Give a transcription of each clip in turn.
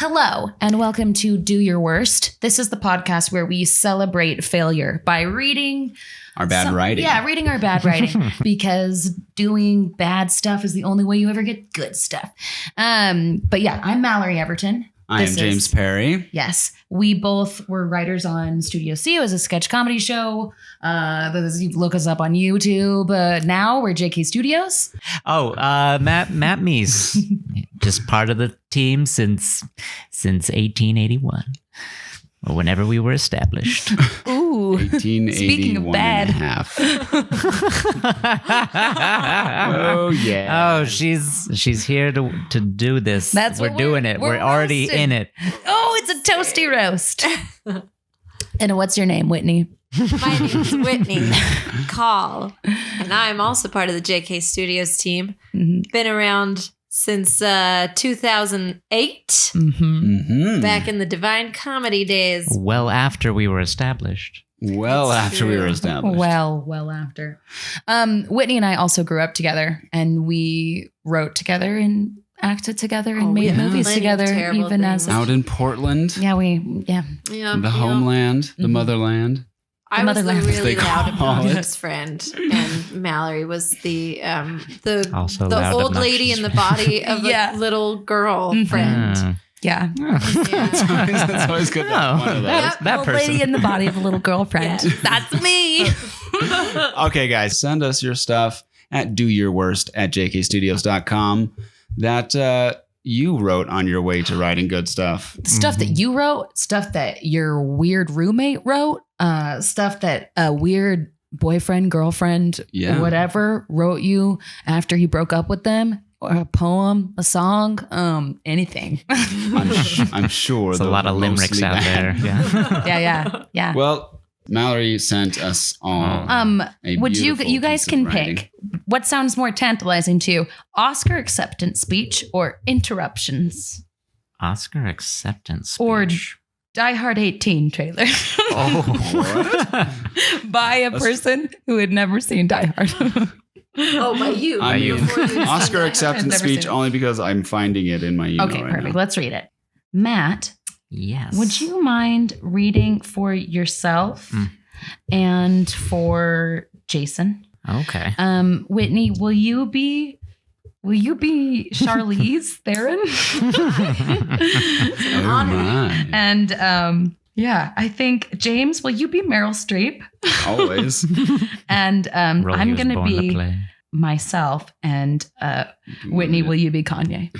Hello, and welcome to Do Your Worst. This is the podcast where we celebrate failure by reading our bad writing. Yeah, reading our bad writing, because doing bad stuff is the only way you ever get good stuff. But yeah, I'm Mallory Everton. I am James Perry. Yes, we both were writers on Studio C. It was a sketch comedy show. You look us up on YouTube. Now we're JK Studios. Matt Meese, just part of the team since 1881, or whenever we were established. Ooh, 1881 speaking of bad. and a half. Oh yeah. Oh, she's here to do this. That's we're what doing it. We're already roasting. in it. Oh, it's a toasty roast. And what's your name, Whitney? My name's Whitney Call, and I'm also part of the JK Studios team. Mm-hmm. Been around since 2008, Mm-hmm. back in the Divine Comedy days. Well after we were established. Well, That's after we true. were established. Well after. Whitney and I also grew up together, and we wrote together and acted together and made movies Plenty of together, terrible even things. as Out in Portland. yeah. The homeland, the motherland. I was the motherland, as they really loud, call obnoxious friend, and Mallory was the Also the loud, old lady obnoxious in the body of Yeah. a little girl friend. Yeah. That's always good. to have one of those. Yep. that Old person. lady in the body of a little girlfriend. Yes. That's me. Okay, guys, send us your stuff at doyourworst@jkstudios.com. That you wrote on your way to writing good stuff. Stuff that you wrote, stuff that your weird roommate wrote, stuff that a weird boyfriend, girlfriend, whatever wrote you after he broke up with them, or a poem, a song, anything. I'm sure There's a lot of limericks out there. Yeah. Yeah. Well, Mallory sent us all. Would you beautiful guys piece of can writing. pick what sounds more tantalizing to you, Oscar acceptance speech or interruptions, Oscar acceptance or speech. Die Hard 18 trailer by a person who had never seen Die Hard. Oh, by you. I mean, Before you Oscar I've acceptance never speech seen it. only because I'm finding it in my email Okay, right perfect. now. Let's read it. Matt, Yes. would you mind reading for yourself and for Jason? Okay. Whitney, will you be Charlize Theron? Oh my. And I think James, will you be Meryl Streep? Always. And Role he I'm was gonna born to be play. myself, and Whitney, will you be Kanye?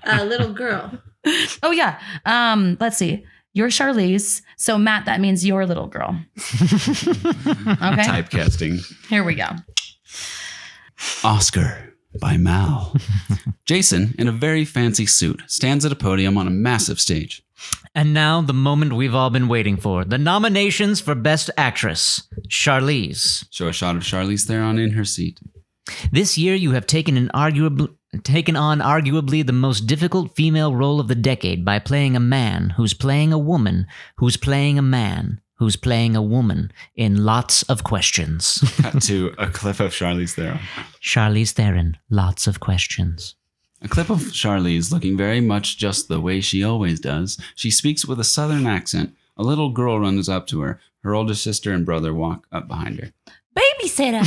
a little girl. Oh yeah. Let's see. You're Charlize. So Matt, that means your little girl. Okay. Typecasting. Here we go. Oscar by Mal. Jason, in a very fancy suit, stands at a podium on a massive stage. And now the moment we've all been waiting for. The nominations for Best Actress. Charlize. Show a shot of Charlize Theron in her seat. This year you have taken on arguably the most difficult female role of the decade by playing a man who's playing a woman who's playing a man who's playing a woman in Lots of Questions. Cut to a clip of Charlize Theron. Charlize Theron, Lots of Questions. A clip of Charlize looking very much just the way she always does. She speaks with a southern accent. A little girl runs up to her. Her older sister and brother walk up behind her. Babysitter.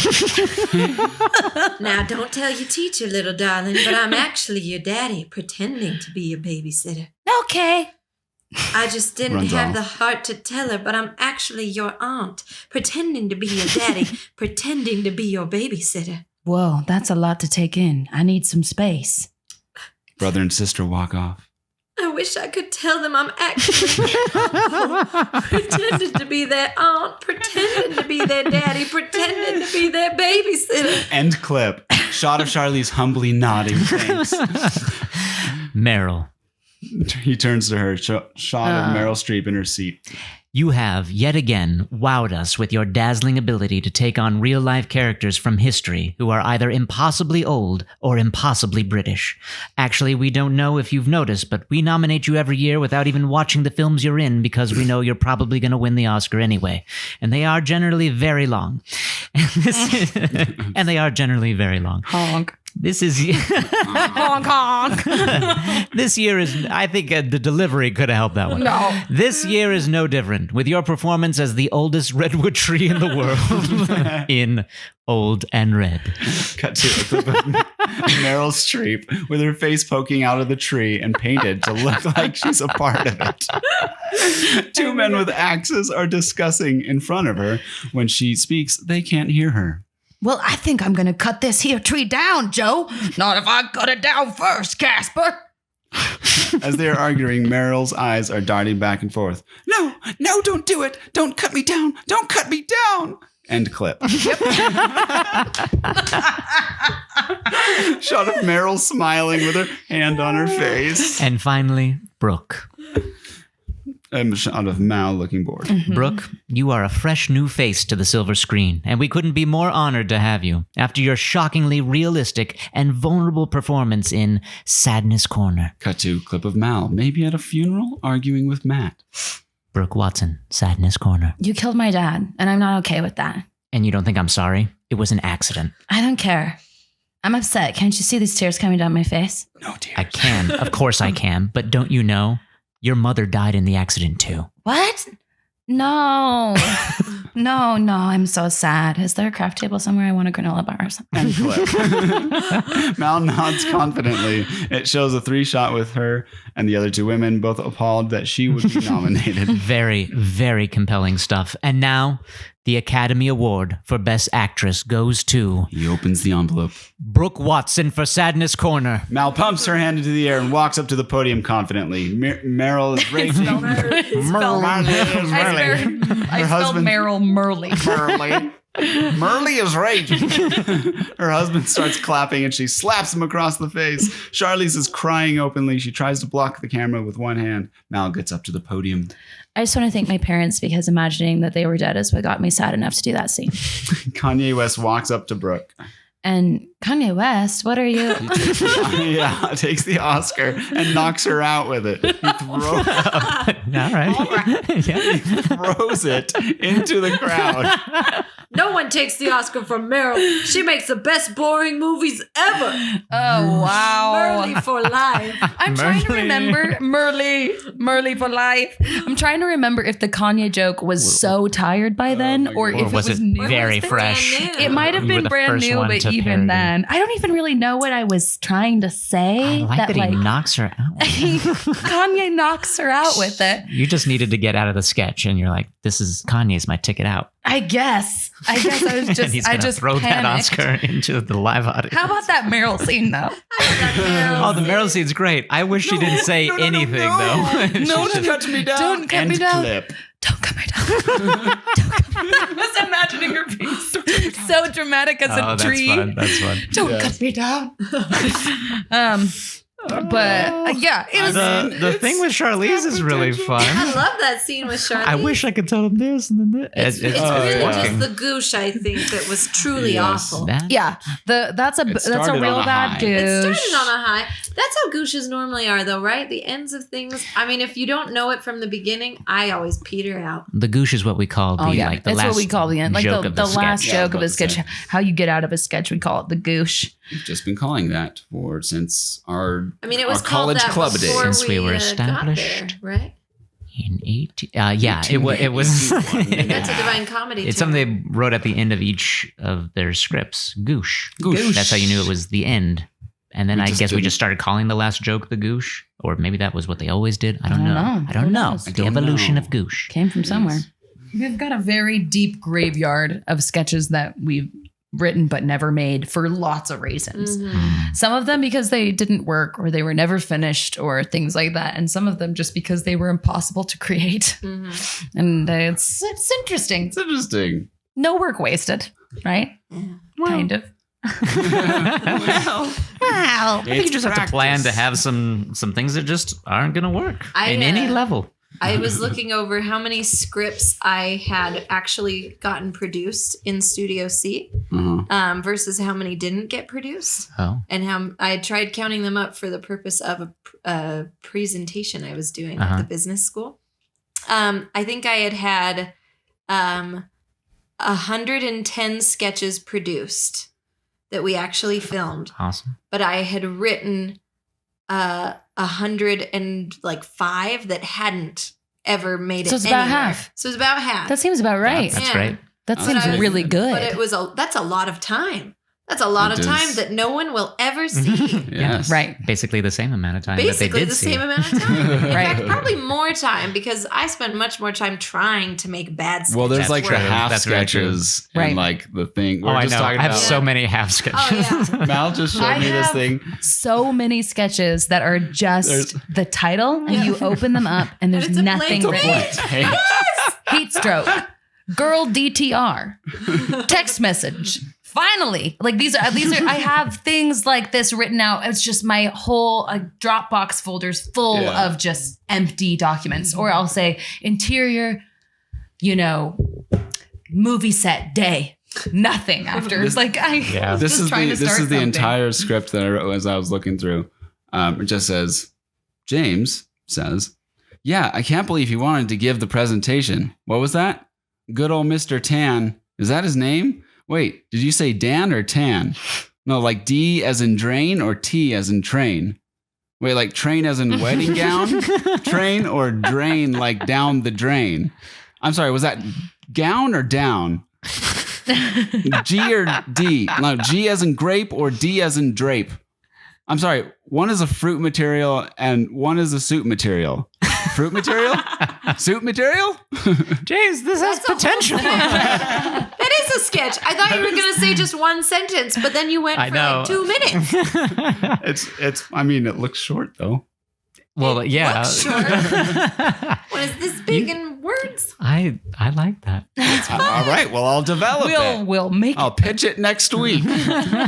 Now, don't tell your teacher, little darling, but I'm actually your daddy pretending to be your babysitter. Okay. I just didn't Runs have off. the heart to tell her, but I'm actually your aunt, pretending to be your daddy, pretending to be your babysitter. Whoa, that's a lot to take in. I need some space. Brother and sister walk off. I wish I could tell them I'm actually pretending to be their aunt, pretending to be their daddy, pretending to be their babysitter. End clip. Shot of Charlize humbly nodding thanks. Meryl. He turns to her. Shot of Meryl Streep in her seat. You have, yet again, wowed us with your dazzling ability to take on real-life characters from history who are either impossibly old or impossibly British. Actually, we don't know if you've noticed, but we nominate you every year without even watching the films you're in because we know you're probably going to win the Oscar anyway. And they are generally very long. And they are generally very long. Honk. This is Hong Kong. this year is. I think the delivery could have helped that one. No. This year is no different with your performance as the oldest redwood tree in the world in Old and Red. Cut to a clip of Meryl Streep with her face poking out of the tree and painted to look like she's a part of it. Two men with axes are discussing in front of her. When she speaks, they can't hear her. Well, I think I'm going to cut this here tree down, Joe. Not if I cut it down first, Casper. As they are arguing, Meryl's eyes are darting back and forth. No, don't do it. Don't cut me down. Don't cut me down. End clip. Shot of Meryl smiling with her hand on her face. And finally, Brooke. And shot of Mal looking bored. Mm-hmm. Brooke, you are a fresh new face to the silver screen, and we couldn't be more honored to have you after your shockingly realistic and vulnerable performance in Sadness Corner. Cut to clip of Mal, maybe at a funeral, arguing with Matt. Brooke Watson, Sadness Corner. You killed my dad, and I'm not okay with that. And you don't think I'm sorry? It was an accident. I don't care. I'm upset. Can't you see these tears coming down my face? No tears. I can. Of course I can. But don't you know? Your mother died in the accident too. What? No. No, I'm so sad. Is there a craft table somewhere? I want a granola bar or something. End clip. Mal nods confidently. It shows a 3-shot with her and the other two women, both appalled that she would be nominated. Very, very compelling stuff. And now, the Academy Award for Best Actress goes to He opens the envelope. Brooke Watson for Sadness Corner. Mal pumps her hand into the air and walks up to the podium confidently. Meryl is raging. I spelled Meryl Merly. Merly is raging. Her husband starts clapping and she slaps him across the face. Charlize is crying openly. She tries to block the camera with one hand. Mal gets up to the podium. I just want to thank my parents because imagining that they were dead is what got me sad enough to do that scene. Kanye West walks up to Brooke. And Kanye West, what are you? Takes the Oscar and knocks her out with it. He throws He throws it into the crowd. No one takes the Oscar from Meryl. She makes the best boring movies ever. Oh, wow. Merly for life. I'm trying to remember. Merly for life. I'm trying to remember if the Kanye joke was so tired by then or if it was new. Very It was fresh. brand new. It might have You were been the brand first new, one but to even parody. then, I don't even really know what I was trying to say. I like that he knocks her out. Kanye knocks her out with it. You just needed to get out of the sketch, and you're like, "This is Kanye's my ticket out." I guess I was And just, he's I gonna just throw that panicked. Oscar into the live audience. How about that Meryl scene though? Oh, the Meryl scene's great. I wish she didn't say anything though. Don't cut me down. Don't cut me End down. clip. Don't cut me down. Don't cut me down. I was imagining her being so dramatic as a tree. That's fun. Don't cut me down. But yeah, it was. The thing with Charlize is really fun. I love that scene with Charlize. I wish I could tell him this and then that. It's really working. just the goosh, I think, that was truly Yes. awful. Yeah, that's a started real on a bad high. douche. It started on a high. That's how gooshes normally are, though, right? The ends of things. I mean, if you don't know it from the beginning, I always peter out. The goosh is what we call the the That's last what we call the end, like joke the of the last sketch. joke of a about to sketch. say. How you get out of a sketch, we call it the goosh. We've just been calling that since our I mean, it was our called college that club days. before Since we were got established. there, right? In 18, it was. That's a Divine Comedy. It's term. something they wrote at the end of each of their scripts. Goosh. Goosh. That's how you knew it was the end. And then We I just guess we didn't- just started calling the last joke the goosh, or maybe that was what they always did. I don't know. I Who don't know. knows? The evolution of goosh. Came from somewhere. We've got a very deep graveyard of sketches that we've written but never made for lots of reasons. Mhm. Some of them because they didn't work or they were never finished or things like that. And some of them just because they were impossible to create. Mhm. And it's interesting. It's interesting. No work wasted, right? Kind of. Well, I think you just have to plan to practice. have some things that just aren't going to work I, in any uh, level. I was looking over how many scripts I had actually gotten produced in Studio C versus how many didn't get produced. Oh, And how I had tried counting them up for the purpose of a presentation I was doing Uh-huh. at the business school. I think I had 110 sketches produced. that we actually filmed. Awesome. But I had written 105 that hadn't ever made it. So it's about anywhere. half. So it's about half. That seems about right. That's Yeah. great. That But seems I was- really good. But that's a lot of time. That's a lot It of time is. that no one will ever see. Yes. Right. Basically the same amount of time Basically that they did the see. same amount of time. In Right. fact, probably more time because I spent much more time trying to make bad sketches. Well, there's like true. the half That's very true. sketches Right. and like the thing. Oh, I know. I have about so many half sketches. Oh, yeah. Mal just showed I me this have thing. so many sketches that are just There's- the title, and you open them up, and there's And it's a nothing blank written. page. Heat stroke, girl DTR, text message. Finally, like these are. I have things like this written out. It's just my whole Dropbox folders full Yeah. of just empty documents, or I'll say interior, movie set day. Nothing after. It's like Yeah. This just is trying the to start the something. entire script that I wrote as I was looking through. It just says, James says, "Yeah, I can't believe he wanted to give the presentation. What was that? Good old Mr. Tan. Is that his name? Wait, did you say Dan or Tan? No, like D as in drain or T as in train. Wait, like train as in wedding gown? Train or drain like down the drain? I'm sorry, was that gown or down? G or D? No, G as in grape or D as in drape? I'm sorry, one is a fruit material and one is a soup material. Fruit material? Soup material? James, this has That's a whole potential. That is a sketch. I thought you were going to say just one sentence, but then you went I for know. like 2 minutes. It's I mean, it looks short though. Well, It yeah. looks short. What is this big in words? I like that. All right, well, I'll develop it. we'll make I'll pitch it next week.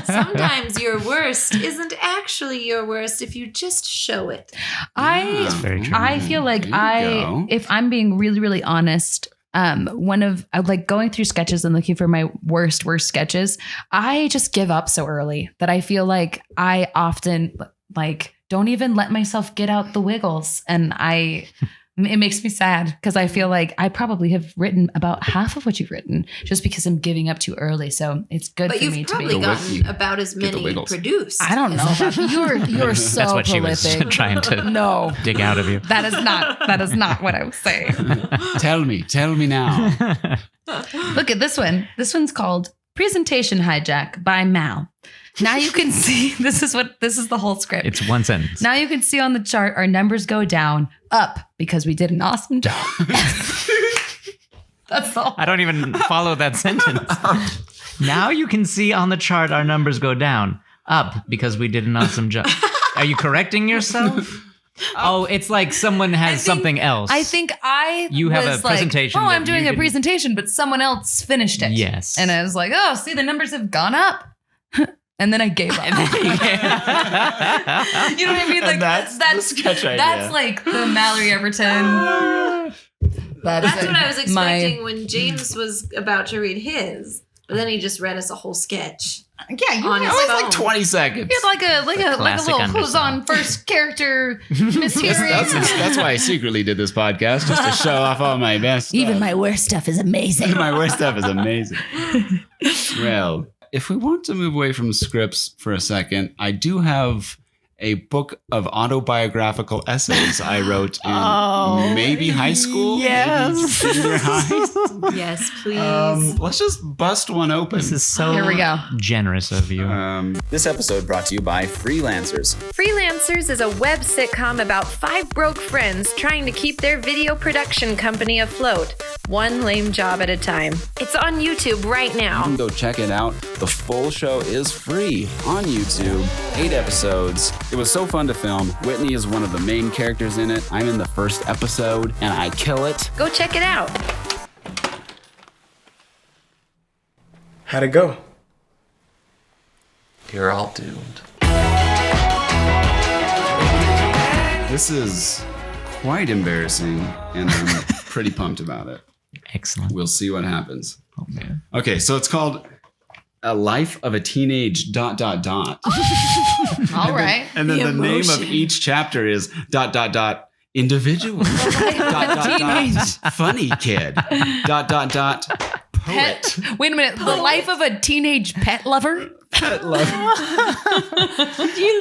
Sometimes your worst isn't actually your worst if you just show it. That's very true. I feel like There you go. if I'm being really, really honest, one of like going through sketches and looking for my worst sketches, I just give up so early that I feel like I often like don't even let myself get out the wiggles. And it makes me sad because I feel like I probably have written about half of what you've written just because I'm giving up too early. So it's good But for me you've to be. probably The gotten wiki. about as Get the many wiggles. produced. I don't know. About, you're so That's what she prolific. was trying to No, dig out of you. that is not what I was saying. Tell me now. Look at this one. This one's called Presentation Hijack by Mal. Now you can see this is the whole script. It's one sentence. Now you can see on the chart our numbers go down, up because we did an awesome job. That's all. I don't even follow that sentence. Now you can see on the chart our numbers go down, up because we did an awesome job. Are you correcting yourself? Oh, it's like someone has something else. I think You have was a presentation Like, oh, that I'm doing you a didn't- presentation, but someone else finished it. Yes. And I was like, oh, see, the numbers have gone up. And then I gave up. You know what I mean? Like And that's the sketch idea. That's like the Mallory Everton. That's what I was expecting when James was about to read his. But then he just read us a whole sketch. Yeah, you On had his That was phone. like 20 seconds. like a classic little who's undersell. on first character mysterious. That's why I secretly did this podcast, just to show off all my best stuff. Even my worst stuff is amazing. My worst stuff is amazing. Well, if we want to move away from scripts for a second, I do have a book of autobiographical essays I wrote in maybe high school, maybe junior high. Yes, please. Let's just bust one open. This is so Here we go. generous of you. This episode brought to you by Freelancers. Freelancers is a web sitcom about 5 broke friends trying to keep their video production company afloat, one lame job at a time. It's on YouTube right You now. can go check it out. The full show is free on YouTube. 8 episodes. It was so fun to film. Whitney is one of the main characters in it. I'm in the first episode, and I kill it. Go check it out. How'd it go? You're all doomed. This is quite embarrassing, and I'm pretty pumped about it. Excellent. We'll see what happens. Oh, man. Okay, so it's called A Life of a Teenage ... All right. And then the name of each chapter is ... individual ... funny kid ... poet. Pet. Wait a minute. The life of a teenage pet lover?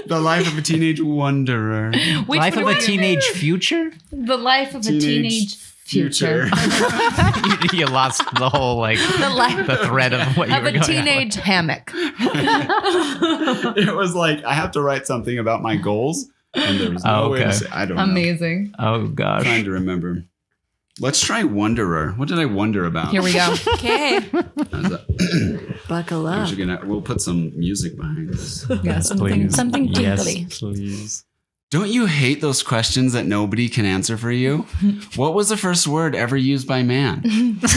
The life of a teenage wanderer. Life of a teenage future? The life of a teenage future. You lost the whole the thread of what you were going Of a teenage hammock. It was like, I have to write something about my goals, and there was no way to say. I don't know. Amazing. Oh gosh. Trying to remember. Let's try Wanderer. What did I wonder about? Here we go. Okay. Buckle up. We'll put some music behind this. Yeah, something tingly. Yes, please. Don't you hate those questions that nobody can answer for you? What was the first word ever used by man?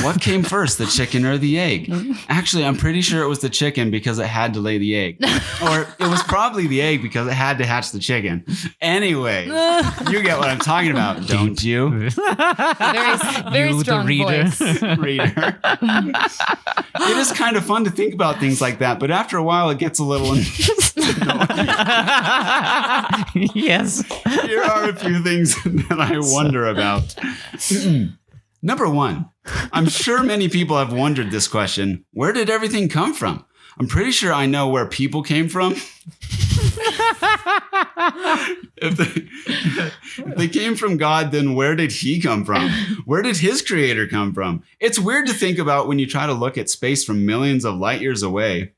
What came first, the chicken or the egg? Actually, I'm pretty sure it was the chicken because it had to lay the egg. Or it was probably the egg because it had to hatch the chicken. Anyway, you get what I'm talking about, don't you? Very You, strong the reader. voice. Reader. It is kind of fun to think about things like that, but after a while it gets a little... Yes. Here are a few things that I wonder about. Number one, I'm sure many people have wondered this question. Where did everything come from? I'm pretty sure I know where people came from. If they came from God, then where did he come from? Where did his creator come from? It's weird to think about when you try to look at space from millions of light years away.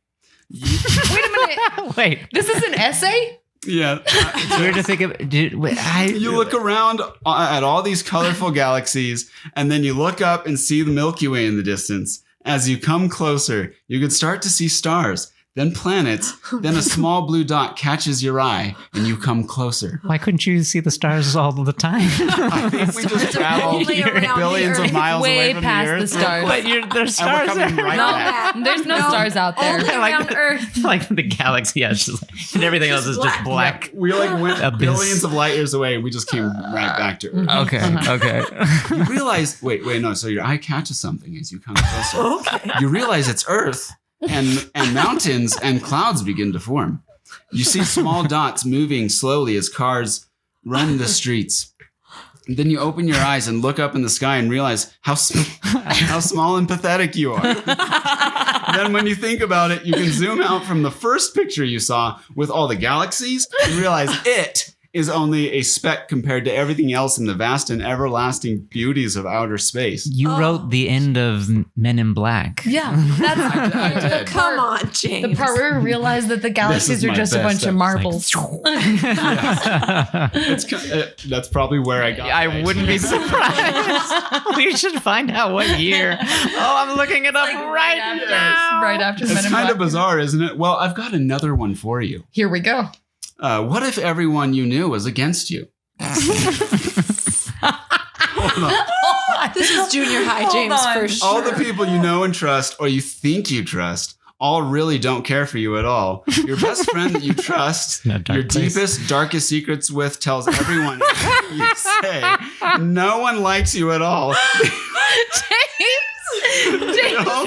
Wait a minute. Wait. This is an essay? Yeah. It's weird to think of. You look around at all these colorful galaxies, and then you look up and see the Milky Way in the distance. As you come closer, you can start to see stars, then planets, then a small blue dot catches your eye, and you come closer. Why couldn't you see the stars all the time? I think we just traveled Only around billions here. of miles away Way from past the Earth. the stars. What? There's stars coming there. right back. There's no stars out there. Only around Earth. Like the galaxy, yeah, it's just and everything else is just black. We went Abyss. billions of light years away, and we just came right back to Earth. Okay, okay. You realize, wait, no. So your eye catches something as you come closer. Okay. You realize it's Earth, and mountains and clouds begin to form. You see small dots moving slowly as cars run the streets. And then you open your eyes and look up in the sky and realize how small and pathetic you are. Then when you think about it, you can zoom out from the first picture you saw with all the galaxies and realize it is only a speck compared to everything else in the vast and everlasting beauties of outer space. You wrote the end of Men in Black. Yeah, that's I did. Come on, James. the part where we realized that the galaxies are my just a best bunch of episode. marbles. That's probably where I got I it. wouldn't be surprised. We should find out what year. Oh, I'm looking it up right now. Right after Men It's in kind Black. of bizarre, isn't it? Well, I've got another one for you. Here we go. What if everyone you knew was against you? Hold on. This is junior high, James, on. for sure. All the people you know and trust, or you think you trust, all really don't care for you at all. Your best friend that you trust, No dark your place. deepest, darkest secrets with, tells everyone you say. No one likes you at all.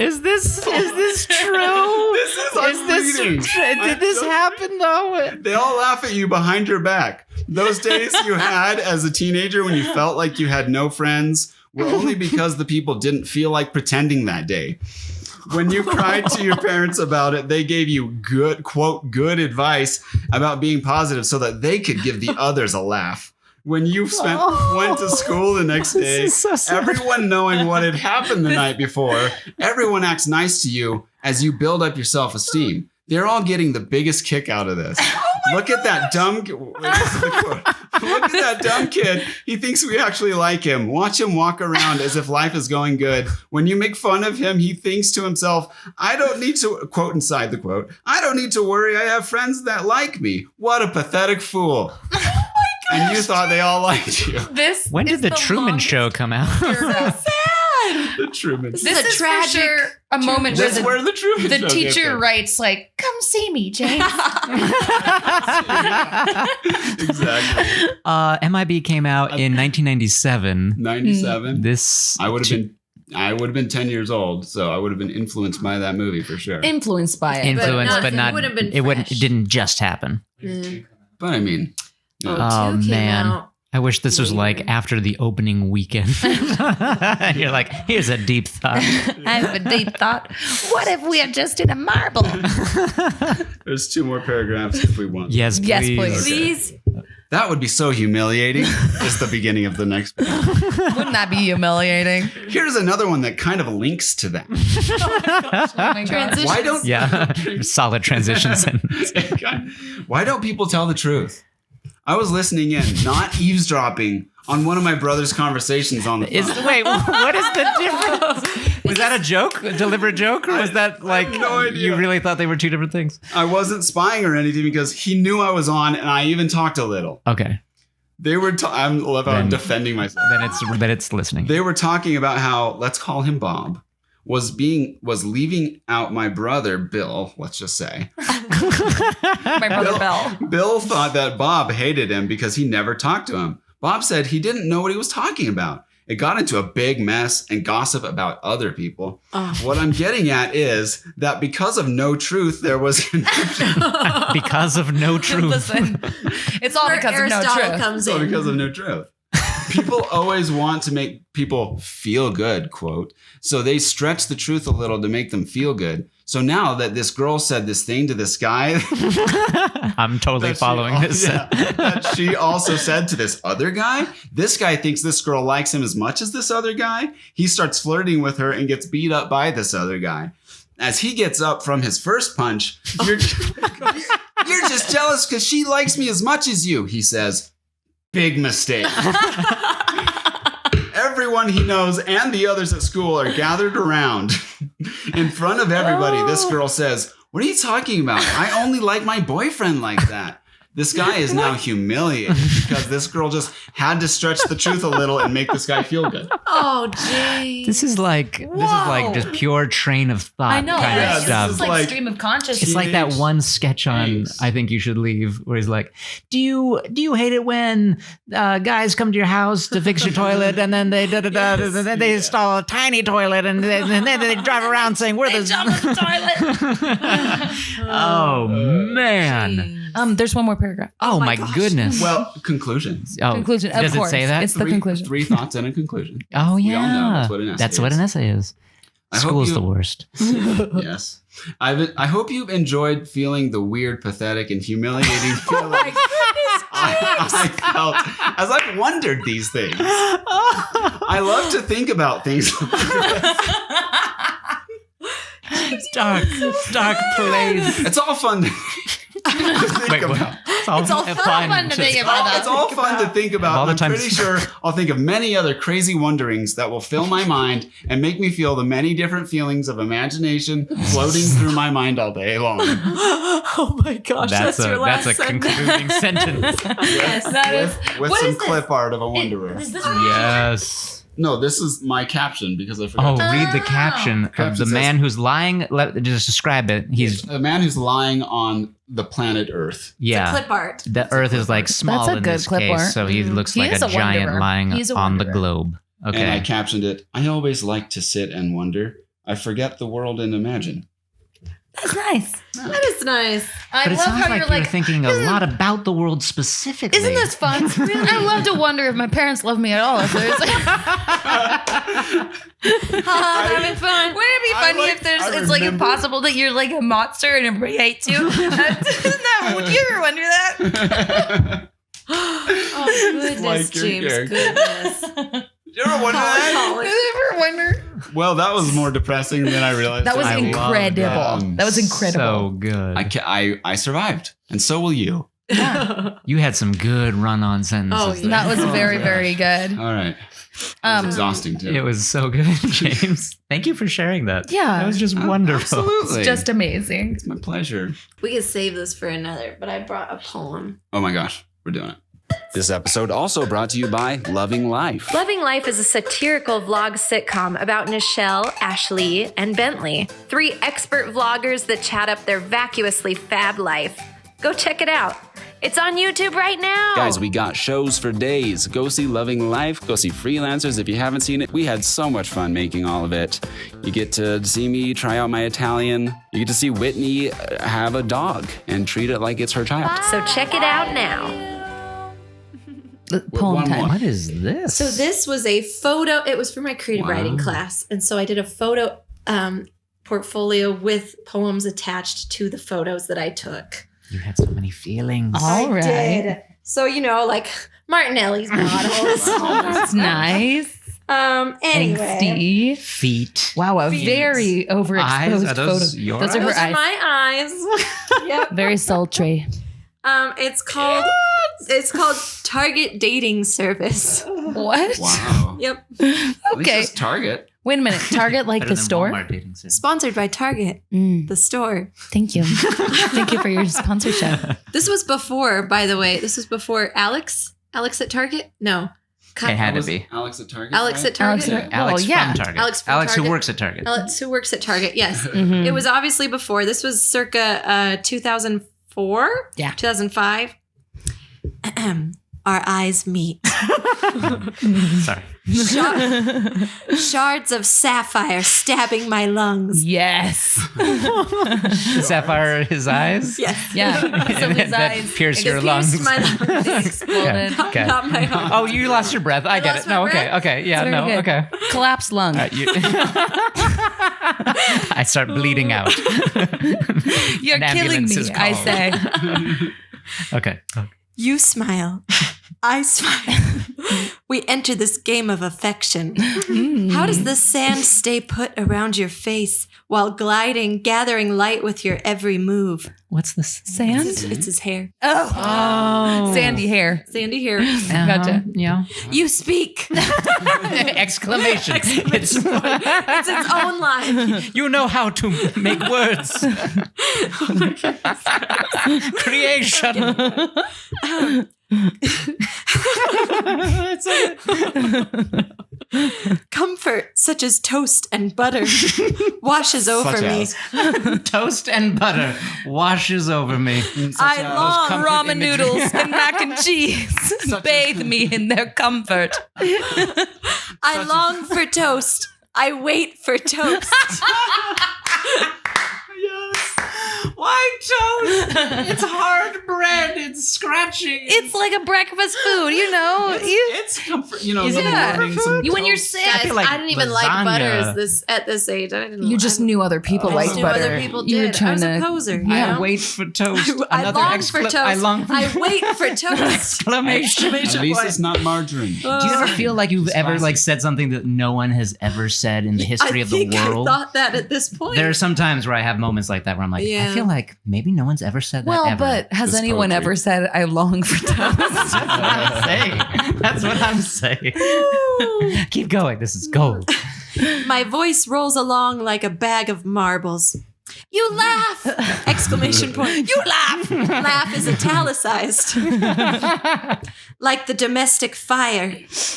Is this true? This is unbelievable. Did this happen though? They all laugh at you behind your back. Those days you had as a teenager when you felt like you had no friends were only because the people didn't feel like pretending that day. When you cried to your parents about it, they gave you good, quote, good advice about being positive so that they could give the others a laugh. When you went to school the next day, is so sad. everyone knowing what had happened the night before, everyone acts nice to you as you build up your self-esteem. They're all getting the biggest kick out of this. Look at that dumb Look at that dumb kid. He thinks we actually like him. Watch him walk around as if life is going good. When you make fun of him, he thinks to himself, I don't need to, quote inside the quote, I don't need to worry. I have friends that like me. What a pathetic fool. And you thought they all liked you. When did the Truman Show come out? The Truman. This is a is tragic- for sure a moment where That's where the Truman the Show teacher came from. writes like, "Come see me, James." Exactly. MIB came out in 1997. 97. This I would have been 10 years old, so I would have been influenced by that movie for sure. Influenced by it. influenced, not- but it not. wouldn't have been It fresh. didn't just happen. But I mean, Oh, Oh, two came man. out. I wish this was like after the opening weekend. And you're like, here's a deep thought. I have a deep thought. What if we adjusted a marble? There's 2 more paragraphs if we want. Yes, please. Yes, please. Please. That would be so humiliating. It's the beginning of the next page. Wouldn't that be humiliating? Here's another one that kind of links to that. Transitions. Why don't Yeah. Solid transition sentence. Why don't people tell the truth? I was listening in, not eavesdropping on one of my brother's conversations on the phone. Wait, what is the difference? Was that a joke? A deliberate joke? Or was that like no idea. you really thought they were 2 different things? I wasn't spying or anything because he knew I was on and I even talked a little. Okay. They were I'm defending myself. Then it's listening. They were talking about how, let's call him Bob, was leaving out my brother Bill, let's just say. My brother Bell. Bill thought that Bob hated him because he never talked to him. Bob said he didn't know what he was talking about. It got into a big mess and gossip about other people. Oh. What I'm getting at is that because of no truth, there was because of no truth. Listen, it's all because of no truth. Comes all in. because of no truth. People always want to make people feel good, quote. So they stretch the truth a little to make them feel good. So now that this girl said this thing to this guy, I'm totally following this. Yeah, that she also said to this other guy, this guy thinks this girl likes him as much as this other guy. He starts flirting with her and gets beat up by this other guy. As he gets up from his first punch, you're just jealous because she likes me as much as you, he says. Big mistake. Everyone he knows and the others at school are gathered around. In front of everybody, this girl says, "What are you talking about? I only like my boyfriend like that." This guy is now humiliated because this girl just had to stretch the truth a little and make this guy feel good. Oh, Jay. This is like just pure train of thought I know. kind Yeah, of this stuff. is It's like stream of consciousness. It's like that one sketch on Thanks. I Think You Should Leave where he's like, do you hate it when guys come to your house to fix your toilet and then they they install a tiny toilet and then they drive around saying we're the jump in the toilet. Oh man. There's one more paragraph. Oh my gosh. goodness. Well, conclusions. Oh, Conclusion. Of does course. it say that? It's the conclusion. 3 thoughts and a conclusion. Oh We all know yeah. that's what an essay is. I hope School's you- the worst. Yes. I hope you've enjoyed feeling the weird, pathetic, and humiliating feeling I felt as I've wondered these things. I love to think about things like this. Dark place. It's all fun to think Wait, what? about. It's all fun to think about. It's all fun to think about. All the I'm time- pretty sure I'll think of many other crazy wonderings that will fill my mind and make me feel the many different feelings of imagination floating through my mind all day long. Oh my gosh, that's your last a concluding sentence. Yes, That is- with what some is this? clip art of a wanderer. Is this Yes. No, this is my caption because I Oh, forgot. read the caption of Caption the says- man who's lying. Just describe it. He's A man who's lying on the planet Earth. yeah. clip art. The Earth is like small That's a in good this clip case, art. so he looks He like is a a giant wanderer. lying He's a on the wanderer. globe. And I Okay. captioned it, I always like to sit and wonder. I forget the world and imagine. That's nice. That is nice. I But it love sounds how like you're you're like, thinking a lot about the world specifically. isn't this fun? I love to wonder if my parents love me at all. If there's Having fun. Wouldn't it be I funny like- if there's I it's like remember- impossible that you're like a monster and everybody hates you? Isn't that, would you ever wonder that? Oh, goodness, like your James. character. Goodness. You ever wonder that? Did you ever wonder? Well, that was more depressing than I realized. That was I love incredible. that. That was incredible. So good. I survived, and so will you. You had some good run-on sentences. Oh, there. That was very, gosh. very good. All right. That was exhausting too. It was so good, James. Thank you for sharing that. Yeah. That was just wonderful. Absolutely. It's just amazing. It's my pleasure. We could save this for another, but I brought a poem. Oh my gosh, we're doing it. This episode also brought to you by Loving Life. Loving Life is a satirical vlog sitcom about Nichelle, Ashley, and Bentley, 3 expert vloggers that chat up their vacuously fab life. Go check it out. It's on YouTube right now. Guys, we got shows for days. Go see Loving Life. Go see Freelancers if you haven't seen it. We had so much fun making all of it. You get to see me try out my Italian. You get to see Whitney have a dog and treat it like it's her child. So check it out now. Poem One time. more. What is this? So this was a photo. It was for my creative writing class. And so I did a photo portfolio with poems attached to the photos that I took. You had so many feelings. All right. Did. So, like Martinelli's models. That's nice. Anyway. Angsty. Feet. Wow, a very overexposed Eyes? Are those photo. your Those are eyes? her Those are eyes. my eyes. Yep. Very sultry. It's called Target Dating Service. What? Wow. Yep. At least Okay. it's Target. Wait a minute. Target like Better the than store? Walmart dating service. Sponsored by Target, the store. Thank you. Thank you for your sponsorship. This was before, by the way. This was before Alex. Alex at Target? No. It had to Was be. Alex at Target. Alex right? at Target. Alex at- Alex Well, yeah. from Target. Alex from Alex who Target. works at Target. Alex who works at Target. Yes. Mhm. It was obviously before. This was circa 2004. Yeah. 2005. Our eyes meet. Sorry. Shards of sapphire stabbing my lungs. Yes. Sapphire his eyes? Yes. Yeah. So his That eyes pierced It your pierced lungs. my lungs. exploded. Okay. Not my own. Oh, you lost your breath. I get lost it. No, my okay. breath. Okay. Yeah, Very no, good. okay. Collapsed lung. I start bleeding out. You're An killing ambulance me, is I called. say. Okay. You smile. I smile. We enter this game of affection. How does the sand stay put around your face while gliding, gathering light with your every move? What's this? Sand? It's his hair. Oh. Oh. Sandy hair. Sandy hair. Gotcha. Yeah. You speak. Exclamation. It's, It's its own line. you know how to make words. Creation. Comfort, such as toast and butter, washes over Such me. as. Toast and butter washes over me. I long comfort Ramen imagery. noodles and mac and cheese bathe me in their comfort. I long for toast. I wait for toast. Yes. Why toast? It's hard bread. It's scratchy. It's like a breakfast food, you know. It's comfort. In the Yeah. morning, some You when you're toast. sick. Guys, feel like I didn't even like lasagna. butter at this age. I didn't. You just knew other people I liked just knew butter. other people You were did. I trying was a to poser. Yeah. you know? Wait for toast. I Another long for toast. I long for I wait for toast. exclamation. At least it's not margarine. Do you ever feel like you've ever classic. like said something that no one has ever said in the history I of the think world? I thought that at this point. There are some times where I have moments like that where I'm like, Yeah. I feel like maybe no one's ever said that Well, ever. but has It's anyone poetry. ever said I long for toast? That's what I'm saying. That's what I'm saying. Keep going. This is gold. My voice rolls along like a bag of marbles. You laugh! Exclamation point. You laugh! Laugh is italicized. Like the domestic fire.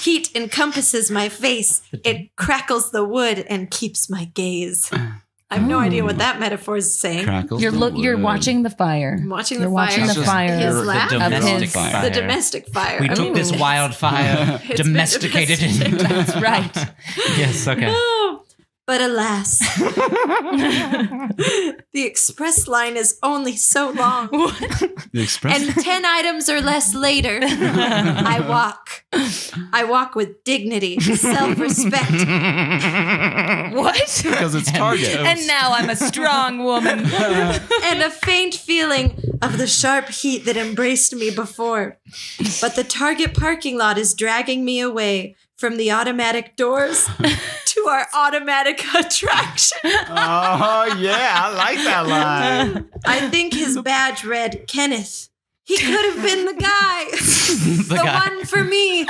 Heat encompasses my face. It crackles the wood and keeps my gaze. I have no idea what that metaphor is saying. Crackles. You're the you're wood. watching the fire. I'm watching You're the watching fire. the Just fire. His the laugh? domestic his- fire. The domestic fire. We took this Ooh. wildfire, It's been domesticated it. domesticated. That's right. Yes, okay. Oh, but alas, the express line is only so long. The express. And 10 items or less later, I walk. I walk with dignity, self-respect. What? Because it's Target. And now I'm a strong woman. And a faint feeling of the sharp heat that embraced me before. But the Target parking lot is dragging me away from the automatic doors to our automatic attraction. Oh yeah, I like that line. I think his badge read Kenneth. He could have been the guy. The the guy. one for me. ...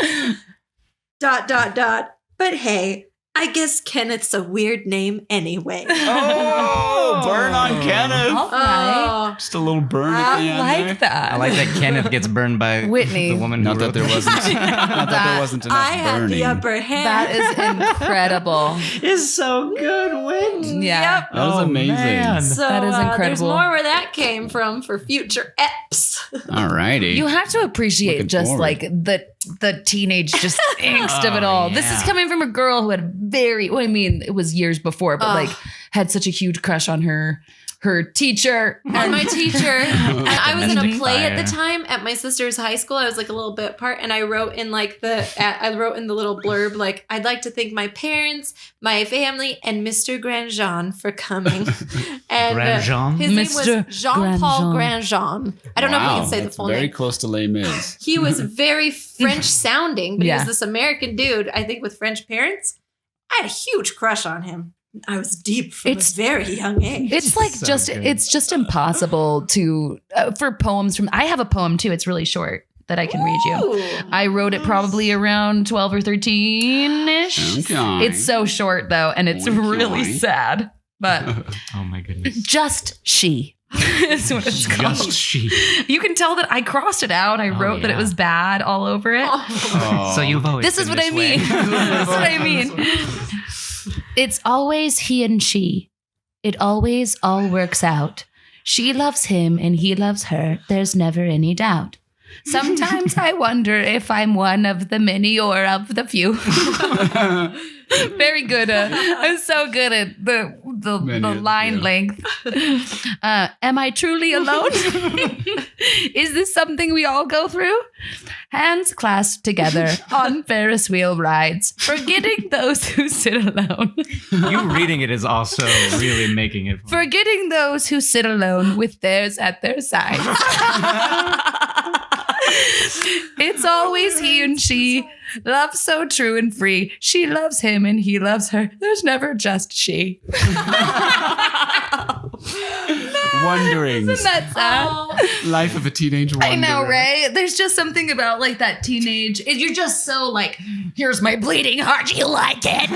But hey, I guess Kenneth's a weird name anyway. Oh, burn on Kenneth. All right. Oh, Just a little burn at the I end like there. that. I like that Kenneth gets burned by Whitney. the woman who Not that wrote there this. wasn't. Not that there wasn't enough I had burning. the upper hand. That is incredible. It's so good, Whit. Yeah. Yep. That was amazing. man. So That is there's incredible. more where that came from for future eps. Alrighty. You have to appreciate Looking just forward. like the teenage just angst of it Oh, all. This is yeah. coming from a girl who had very, well, I mean, it was years before, but Ugh. like had such a huge crush on her teacher. On my teacher. And I was in a Domestic play at fire. the time at my sister's high school. I was like a little bit part, and I wrote in like I wrote in the little blurb, like, I'd like to thank my parents, my family, and Mr. Grandjean for coming. And Grandjean? his name Mr. was Jean-Paul Grandjean. I don't know if we can say the that's full very name. close to Les Mis. He was very French sounding, but he Yeah. was this American dude, I think with French parents. I had a huge crush on him. I was deep from It's- a very young age. It's like So good. it's just impossible to for poems from. I have a poem too. It's really short that I can read you. Ooh. I wrote it probably around 12 or 13-ish. Okay. It's so short though, and it's Okay. really sad. But Oh my goodness. just she is what it's called. Just she. You can tell that I crossed it out. I Oh, wrote that it yeah. was bad all over it. Oh. So you've always This is been what I this way. mean. That's what I mean. It's always he and she. It always all works out. She loves him and he loves her. There's never any doubt. Sometimes I wonder if I'm one of the many or of the few. Very good. I'm so good at the Many of the line few. length. Am I truly alone? Is this something we all go through? Hands clasped together on Ferris wheel rides, forgetting those who sit alone. You reading it is also really making it. fun. Forgetting those who sit alone with theirs at their sides. It's always he and she. Love so true and free. She loves him and he loves her. There's never just she. Wonderings. Isn't that sad? Oh. Life of a teenage wanderer. I know, right? There's just something about like that teenage. You're just so like, here's my bleeding heart. You like it?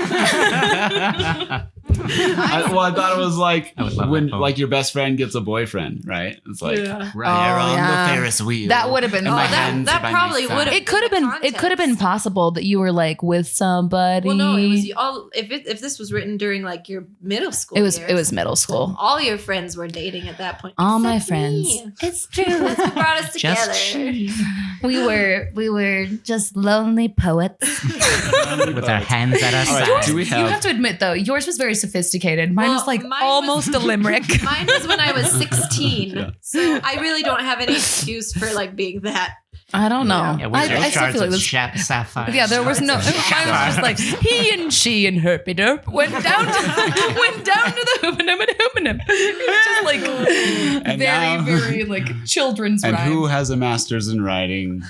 I thought it was like I would love when that poem. like your best friend gets a boyfriend, right? It's like Yeah. right Oh, on yeah. the Ferris wheel. That would have been. And my that hands are by my probably side. would've- it could have been. It could have been possible that you were like with somebody. Well, no, it was all. If this was written during like your middle school, It was. years, It was middle school. all your friends were dating at that point. All my except friends. me. It's true. That's what brought us together. Just she. We were just lonely poets. With our hands at our All right, sides. do we You have have? to admit though, yours was very sophisticated. Mine Well, was like mine almost a limerick. Mine was when I was 16, Yeah. so I really don't have any excuse for like being that. I don't know. Yeah, I still shards feel like of this. sapphire. Yeah, there was no. Mine was just like he and she and herpy derp went down to the hoopanum and hoopanum. It was just like And very now- very like children's And rhyme. who has a master's in writing?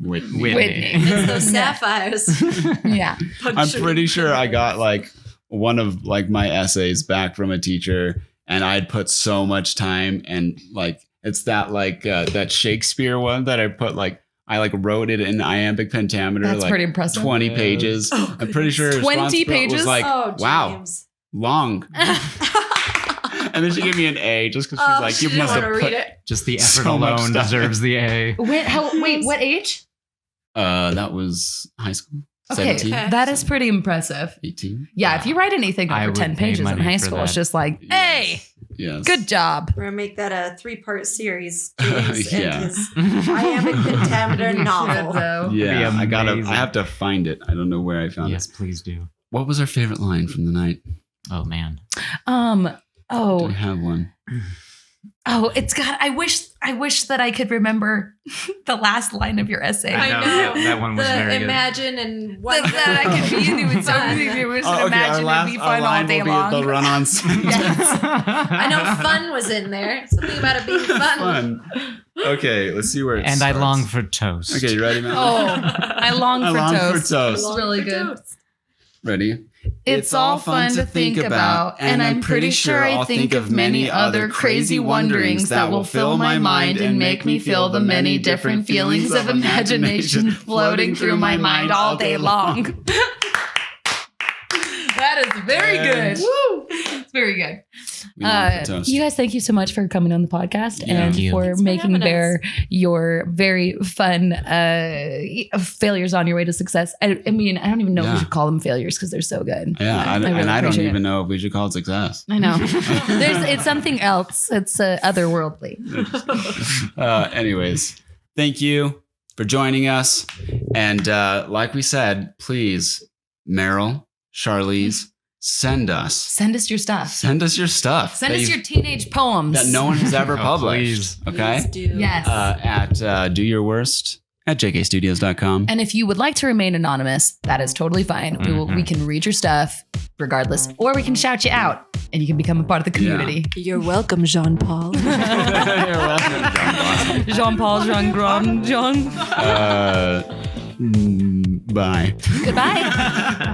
Whitney. Whitney. It's those sapphires. Yeah. I'm pretty sure I got like one of like my essays back from a teacher, and I'd put so much time and like it's that like that Shakespeare one that I put like I like wrote it in iambic pentameter. That's like pretty impressive. 20 pages. Oh, I'm pretty sure her 20 response was pages? like, Oh, wow, James. long. And then she gave me an A just because she's Oh, like, she you didn't must want have to put. read it. Just the effort So much alone stuff. deserves the A. Wait, what age? That was high school. Okay, 17, okay. that is pretty impressive. 18. Yeah, if you write anything I over would 10 pay pages in money high for school, it's that. just like, hey, Yes. good job. We're gonna make that a 3-part series. James and Yeah. his iambic pentameter novel. So, Yeah, Be I amazing. have to find it. I don't know where I found Yes, it. please do. What was our favorite line from the night? Oh man. Do we oh, have one? it's got, I wish that I could remember the last line of your essay. I know. That one was the very good. imagine and what That I could be doing so Fun. many viewers Oh, and imagine it'd be fun all day long. the run-on sentence. I know fun was in there. Something about it being fun. Fun. Okay, let's see where it And I starts. long for toast. Okay, you ready, man? Oh, I long for toast. toast. It's really good. Ready? It's all fun to think about, and I'm pretty sure I think of many other crazy wonderings that will fill my mind and make me feel the many different feelings of imagination floating through my mind all day long. That is very good. Woo! It's very good. We long for toast. You guys, thank you so much for coming on the podcast Yeah. and Thank you. for Thanks for making having Bear your very fun failures on your way to success. I mean, I don't even know if Yeah. we should call them failures because they're so good. Yeah, I really and I don't appreciate even it. know if we should call it success. I know. It's something else. It's otherworldly. Anyways, thank you for joining us. And like we said, please, Meryl, Charlize, send us. Send us your stuff. Send us your stuff. Send us your teenage poems. That no one has ever Oh, published. Okay? Please do. Yes. At Do Your Worst at jkstudios.com. And if you would like to remain anonymous, that is totally fine. We can read your stuff regardless, or we can shout you out and you can become a part of the community. You're welcome, Jean-Paul. You're welcome, John. Jean-Paul, Jean-Grand, Jean. Bye. Goodbye.